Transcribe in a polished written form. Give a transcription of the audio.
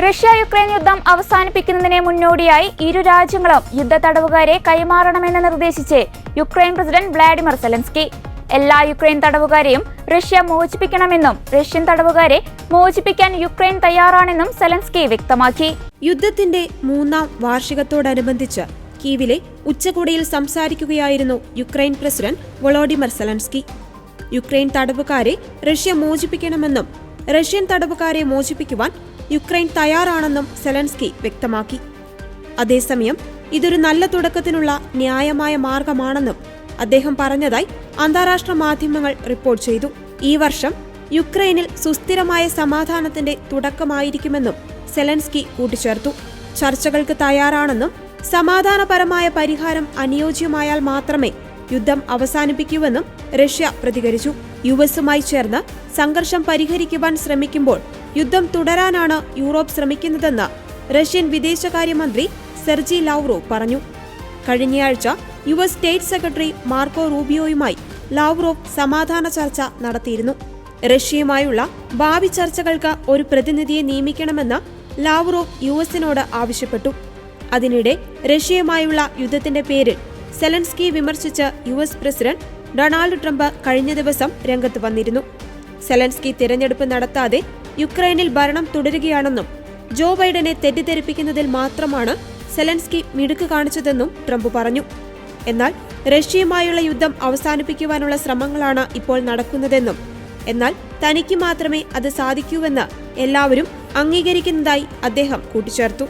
Russia Ukraine യുദ്ധം അവസാനിപ്പിക്കുന്നതിന് മുന്നോടിയായി ഇരു രാജ്യങ്ങളും യുദ്ധ തടവുകാരെ കൈമാറണമെന്ന് നിർദ്ദേശിച്ച് യുക്രൈൻ പ്രസിഡന്റ് വ്ളാഡിമിർ സെലൻസ്കി. എല്ലാ യുക്രൈൻ തടവുകാരെയും റഷ്യ മോചിപ്പിക്കണമെന്നും റഷ്യൻ തടവുകാരെ മോചിപ്പിക്കാൻ യുക്രൈൻ തയ്യാറാണെന്നും സെലൻസ്കി വ്യക്തമാക്കി. യുദ്ധത്തിന്റെ 3ാം വാർഷികത്തോടനുബന്ധിച്ച് കീവിലെ ഉച്ചകോടിയിൽ സംസാരിക്കുകയായിരുന്നു Ukraine president Volodymyr Zelensky. Ukraine തടവുകാരെ റഷ്യ മോചിപ്പിക്കണമെന്നും റഷ്യൻ തടവുകാരെ മോചിപ്പിക്കുവാൻ യുക്രൈൻ തയ്യാറാണെന്നും സെലൻസ്കി വ്യക്തമാക്കി. അതേസമയം ഇതൊരു നല്ല തുടക്കത്തിനുള്ള ന്യായമായ മാർഗമാണെന്നും അദ്ദേഹം പറഞ്ഞതായി അന്താരാഷ്ട്ര മാധ്യമങ്ങൾ റിപ്പോർട്ട് ചെയ്തു. ഈ വർഷം യുക്രൈനിൽ സുസ്ഥിരമായ സമാധാനത്തിന്റെ തുടക്കമായിരിക്കുമെന്നും സെലൻസ്കി കൂട്ടിച്ചേർത്തു. ചർച്ചകൾക്ക് തയ്യാറാണെന്നും സമാധാനപരമായ പരിഹാരം അനുയോജ്യമായാൽ മാത്രമേ യുദ്ധം അവസാനിപ്പിക്കൂവെന്നും റഷ്യ പ്രതികരിച്ചു. യുഎസുമായി ചേർന്ന് സംഘർഷം പരിഹരിക്കുവാൻ ശ്രമിക്കുമ്പോൾ യുദ്ധം തുടരാനാണ് യൂറോപ്പ് ശ്രമിക്കുന്നതെന്ന് റഷ്യൻ വിദേശകാര്യമന്ത്രി സെർജി ലാവ്റോവ് പറഞ്ഞു. കഴിഞ്ഞയാഴ്ച യുഎസ് സ്റ്റേറ്റ് സെക്രട്ടറി മാർക്കോ റൂബിയോയുമായി ലാവ്റോവ് സമാധാന ചർച്ച നടത്തിയിരുന്നു. റഷ്യയുമായുള്ള ഭാവി ചർച്ചകൾക്ക് ഒരു പ്രതിനിധിയെ നിയമിക്കണമെന്ന് ലാവ്റോവ് യുഎസിനോട് ആവശ്യപ്പെട്ടു. അതിനിടെ റഷ്യയുമായുള്ള യുദ്ധത്തിന്റെ പേരിൽ സെലൻസ്കി വിമർശിച്ച് യുഎസ് പ്രസിഡന്റ് ഡൊണാൾഡ് ട്രംപ് കഴിഞ്ഞ ദിവസം രംഗത്ത് വന്നിരുന്നു. സെലൻസ്കി തിരഞ്ഞെടുപ്പ് നടത്താതെ യുക്രൈനിൽ ഭരണം തുടരുകയാണെന്നും ജോ ബൈഡനെ തെറ്റിദ്ധരിപ്പിക്കുന്നതിൽ മാത്രമാണ് സെലൻസ്കി മിടുക്ക് കാണിച്ചതെന്നും ട്രംപ് പറഞ്ഞു. എന്നാൽ റഷ്യയുമായുള്ള യുദ്ധം അവസാനിപ്പിക്കുവാനുള്ള ശ്രമങ്ങളാണ് ഇപ്പോൾ നടക്കുന്നതെന്നും എന്നാൽ തനിക്ക് മാത്രമേ അത് സാധിക്കൂവെന്ന് എല്ലാവരും അംഗീകരിക്കുന്നതായി അദ്ദേഹം കൂട്ടിച്ചേർത്തു.